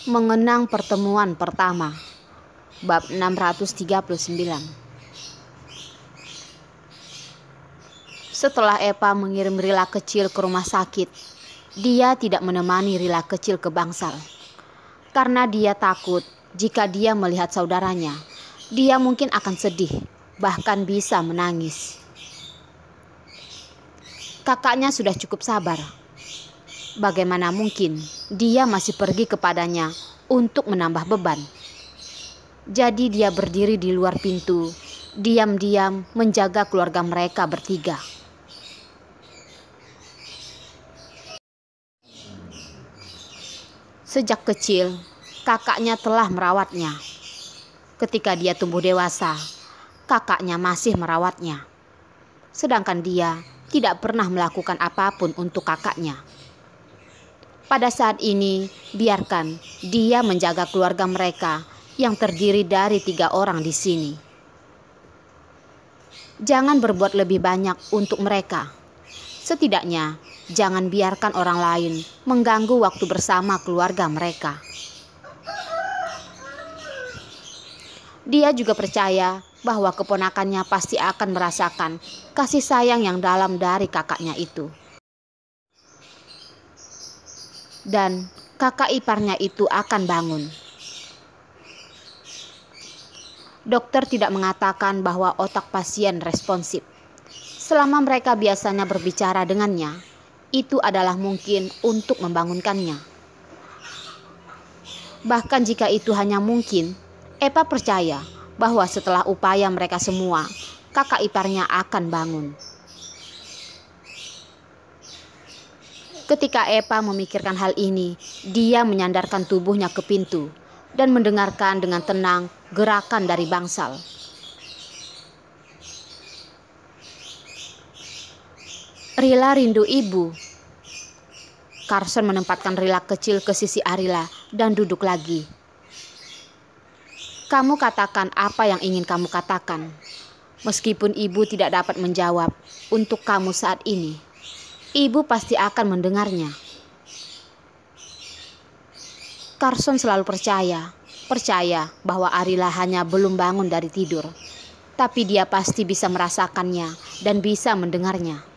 Mengenang pertemuan pertama. Bab 639. Setelah Epa mengirim Rila kecil ke rumah sakit, dia tidak menemani Rila kecil ke bangsal. Karena dia takut jika dia melihat saudaranya, dia mungkin akan sedih, bahkan bisa menangis. Kakaknya sudah cukup sabar. Bagaimana mungkin dia masih pergi kepadanya untuk menambah beban? Jadi dia berdiri di luar pintu, diam-diam menjaga keluarga mereka bertiga. Sejak kecil, kakaknya telah merawatnya. Ketika dia tumbuh dewasa, kakaknya masih merawatnya. Sedangkan dia tidak pernah melakukan apapun untuk kakaknya. Pada saat ini, biarkan dia menjaga keluarga mereka yang terdiri dari 3 orang di sini. Jangan berbuat lebih banyak untuk mereka. Setidaknya, jangan biarkan orang lain mengganggu waktu bersama keluarga mereka. Dia juga percaya bahwa keponakannya pasti akan merasakan kasih sayang yang dalam dari kakaknya itu. Dan kakak iparnya itu akan bangun. Dokter tidak mengatakan bahwa otak pasien responsif. Selama mereka biasanya berbicara dengannya, itu adalah mungkin untuk membangunkannya. Bahkan jika itu hanya mungkin, Epa percaya bahwa setelah upaya mereka semua, kakak iparnya akan bangun. Ketika Epa memikirkan hal ini, dia menyandarkan tubuhnya ke pintu dan mendengarkan dengan tenang gerakan dari bangsal. Rila rindu ibu. Carson menempatkan Rila kecil ke sisi Arila dan duduk lagi. Kamu katakan apa yang ingin kamu katakan. Meskipun ibu tidak dapat menjawab untuk kamu saat ini, ibu pasti akan mendengarnya. Carson selalu percaya bahwa Arila hanya belum bangun dari tidur. Tapi dia pasti bisa merasakannya dan bisa mendengarnya.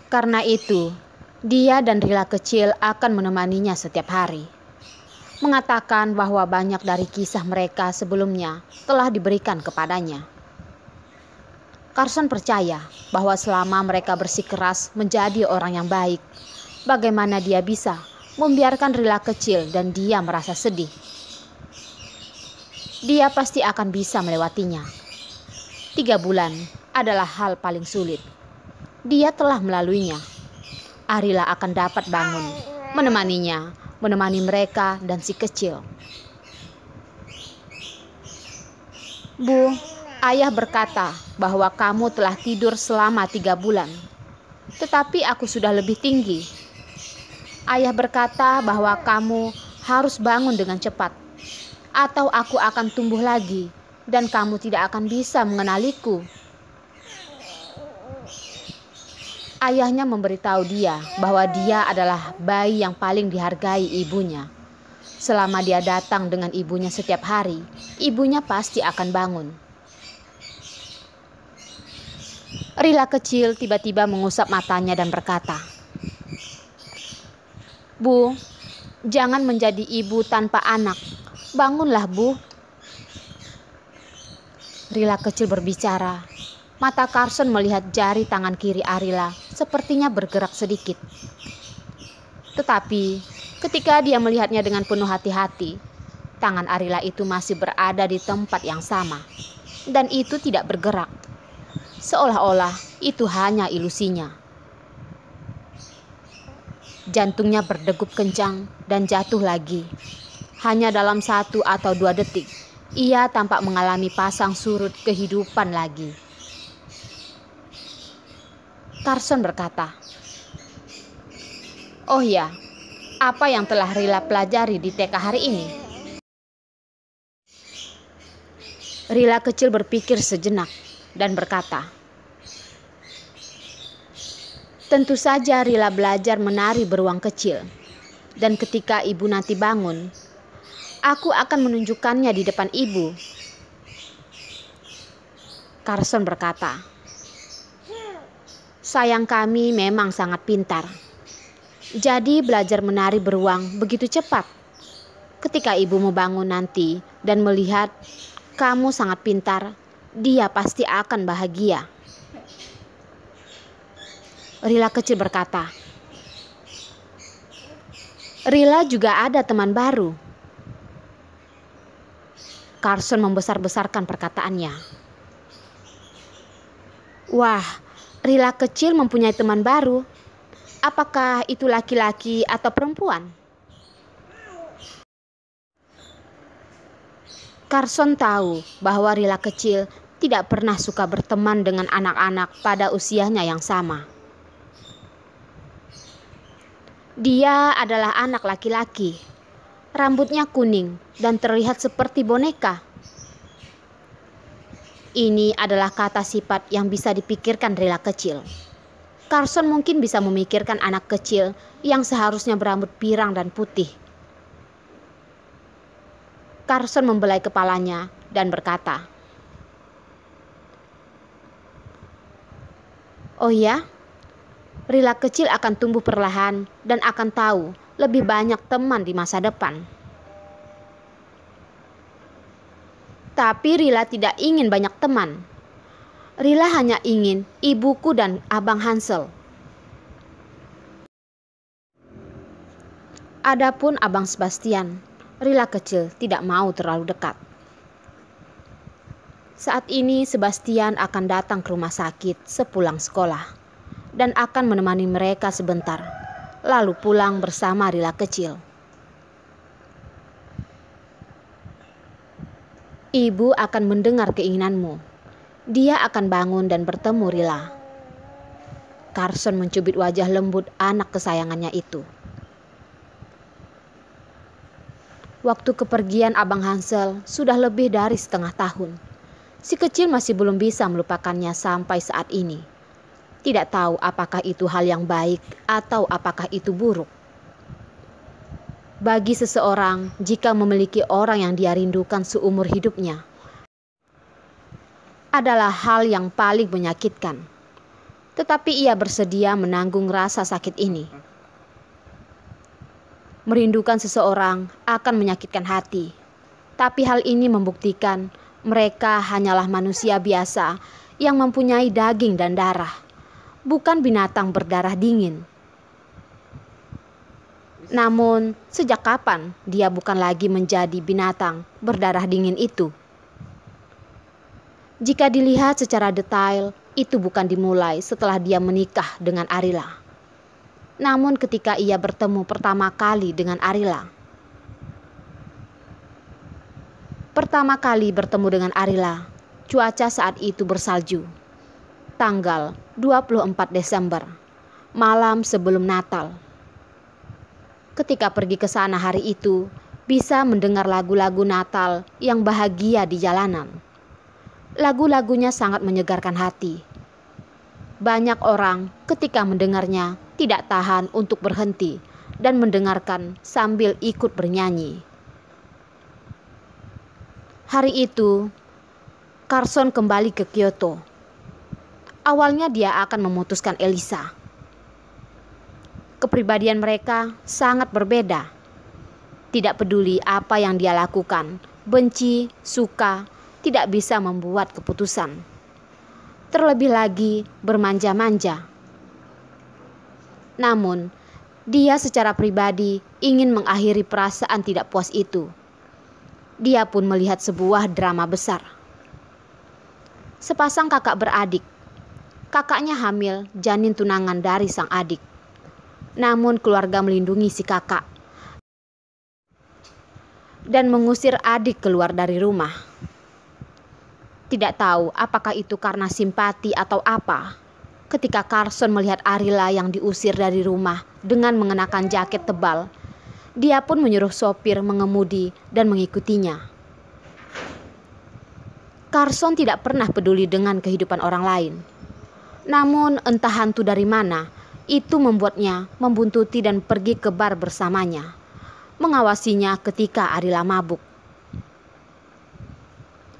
Karena itu, dia dan Rila kecil akan menemaninya setiap hari. Mengatakan bahwa banyak dari kisah mereka sebelumnya telah diberikan kepadanya. Carson percaya bahwa selama mereka bersikeras menjadi orang yang baik, bagaimana dia bisa membiarkan Rila kecil dan dia merasa sedih. Dia pasti akan bisa melewatinya. 3 bulan adalah hal paling sulit. Dia telah melaluinya. Arila akan dapat bangun, menemani mereka dan si kecil. Bu, ayah berkata bahwa kamu telah tidur selama 3 bulan. Tetapi aku sudah lebih tinggi. Ayah berkata bahwa kamu harus bangun dengan cepat, atau aku akan tumbuh lagi dan kamu tidak akan bisa mengenaliku. Ayahnya memberitahu dia bahwa dia adalah bayi yang paling dihargai ibunya. Selama dia datang dengan ibunya setiap hari, ibunya pasti akan bangun. Rila kecil tiba-tiba mengusap matanya dan berkata, Bu, jangan menjadi ibu tanpa anak. Bangunlah, Bu. Rila kecil berbicara. Mata Carson melihat jari tangan kiri Arila sepertinya bergerak sedikit. Tetapi ketika dia melihatnya dengan penuh hati-hati, tangan Arila itu masih berada di tempat yang sama. Dan itu tidak bergerak. Seolah-olah itu hanya ilusinya. Jantungnya berdegup kencang dan jatuh lagi. Hanya dalam 1 atau 2 detik, ia tampak mengalami pasang surut kehidupan lagi. Carson berkata, Oh ya, apa yang telah Rila pelajari di TK hari ini? Rila kecil berpikir sejenak dan berkata, Tentu saja Rila belajar menari beruang kecil. dan ketika ibu nanti bangun, aku akan menunjukkannya di depan ibu. Carson berkata, sayang kami memang sangat pintar. Jadi belajar menari beruang begitu cepat. Ketika ibumu bangun nanti dan melihat kamu sangat pintar, dia pasti akan bahagia. Rila kecil berkata, Rila juga ada teman baru. Carson membesar-besarkan perkataannya. Wah, Rila kecil mempunyai teman baru. Apakah itu laki-laki atau perempuan? Carson tahu bahwa Rila kecil tidak pernah suka berteman dengan anak-anak pada usianya yang sama. Dia adalah anak laki-laki. Rambutnya kuning dan terlihat seperti boneka. Ini adalah kata sifat yang bisa dipikirkan Rila kecil. Carson mungkin bisa memikirkan anak kecil yang seharusnya berambut pirang dan putih. Carson membelai kepalanya dan berkata, oh ya, Rila kecil akan tumbuh perlahan dan akan tahu lebih banyak teman di masa depan. Tapi Rila tidak ingin banyak teman. Rila hanya ingin ibuku dan Abang Hansel. Adapun Abang Sebastian, Rila kecil tidak mau terlalu dekat. Saat ini Sebastian akan datang ke rumah sakit sepulang sekolah dan akan menemani mereka sebentar, lalu pulang bersama Rila kecil. Ibu akan mendengar keinginanmu. Dia akan bangun dan bertemu Rila. Carson mencubit wajah lembut anak kesayangannya itu. Waktu kepergian Abang Hansel sudah lebih dari setengah tahun. Si kecil masih belum bisa melupakannya sampai saat ini. Tidak tahu apakah itu hal yang baik atau apakah itu buruk. Bagi seseorang, jika memiliki orang yang dia rindukan seumur hidupnya, adalah hal yang paling menyakitkan. Tetapi ia bersedia menanggung rasa sakit ini. Merindukan seseorang akan menyakitkan hati. Tapi hal ini membuktikan mereka hanyalah manusia biasa yang mempunyai daging dan darah, bukan binatang berdarah dingin. Namun, sejak kapan dia bukan lagi menjadi binatang berdarah dingin itu? Jika dilihat secara detail, itu bukan dimulai setelah dia menikah dengan Arila. Namun ketika ia bertemu pertama kali dengan Arila. Pertama kali bertemu dengan Arila, cuaca saat itu bersalju. Tanggal 24 Desember, malam sebelum Natal. Ketika pergi ke sana hari itu, bisa mendengar lagu-lagu Natal yang bahagia di jalanan. Lagu-lagunya sangat menyegarkan hati. Banyak orang ketika mendengarnya tidak tahan untuk berhenti dan mendengarkan sambil ikut bernyanyi. Hari itu, Carson kembali ke Kyoto. Awalnya dia akan memutuskan Elisa. Kepribadian mereka sangat berbeda. Tidak peduli apa yang dia lakukan, benci, suka, tidak bisa membuat keputusan. Terlebih lagi bermanja-manja. Namun, dia secara pribadi ingin mengakhiri perasaan tidak puas itu. Dia pun melihat sebuah drama besar. Sepasang kakak beradik. Kakaknya hamil janin tunangan dari sang adik. Namun keluarga melindungi si kakak dan mengusir adik keluar dari rumah. Tidak tahu apakah itu karena simpati atau apa. Ketika Carson melihat Arila yang diusir dari rumah dengan mengenakan jaket tebal, dia pun menyuruh sopir mengemudi dan mengikutinya. Carson tidak pernah peduli dengan kehidupan orang lain. Namun entah hantu dari mana, itu membuatnya membuntuti dan pergi ke bar bersamanya. mengawasinya ketika Arila mabuk.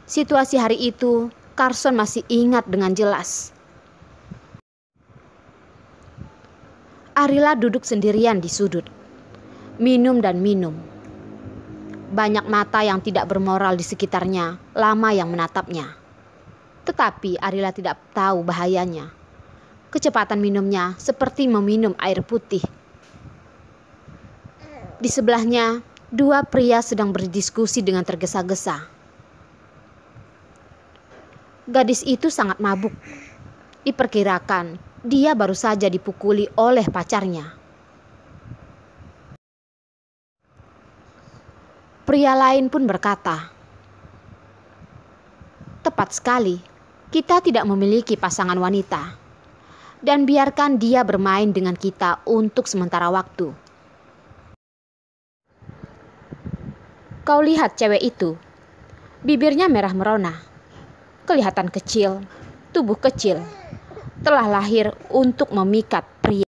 Situasi hari itu Carson masih ingat dengan jelas. Arila duduk sendirian di sudut, minum dan minum. Banyak mata yang tidak bermoral di sekitarnya, lama yang menatapnya. Tetapi Arila tidak tahu bahayanya. Kecepatan minumnya seperti meminum air putih. Di sebelahnya, dua pria sedang berdiskusi dengan tergesa-gesa. Gadis itu sangat mabuk. Diperkirakan dia baru saja dipukuli oleh pacarnya. Pria lain pun berkata, "Tepat sekali, kita tidak memiliki pasangan wanita. Dan biarkan dia bermain dengan kita untuk sementara waktu." Kau lihat cewek itu, bibirnya merah merona. Kelihatan kecil, tubuh kecil, telah lahir untuk memikat pria.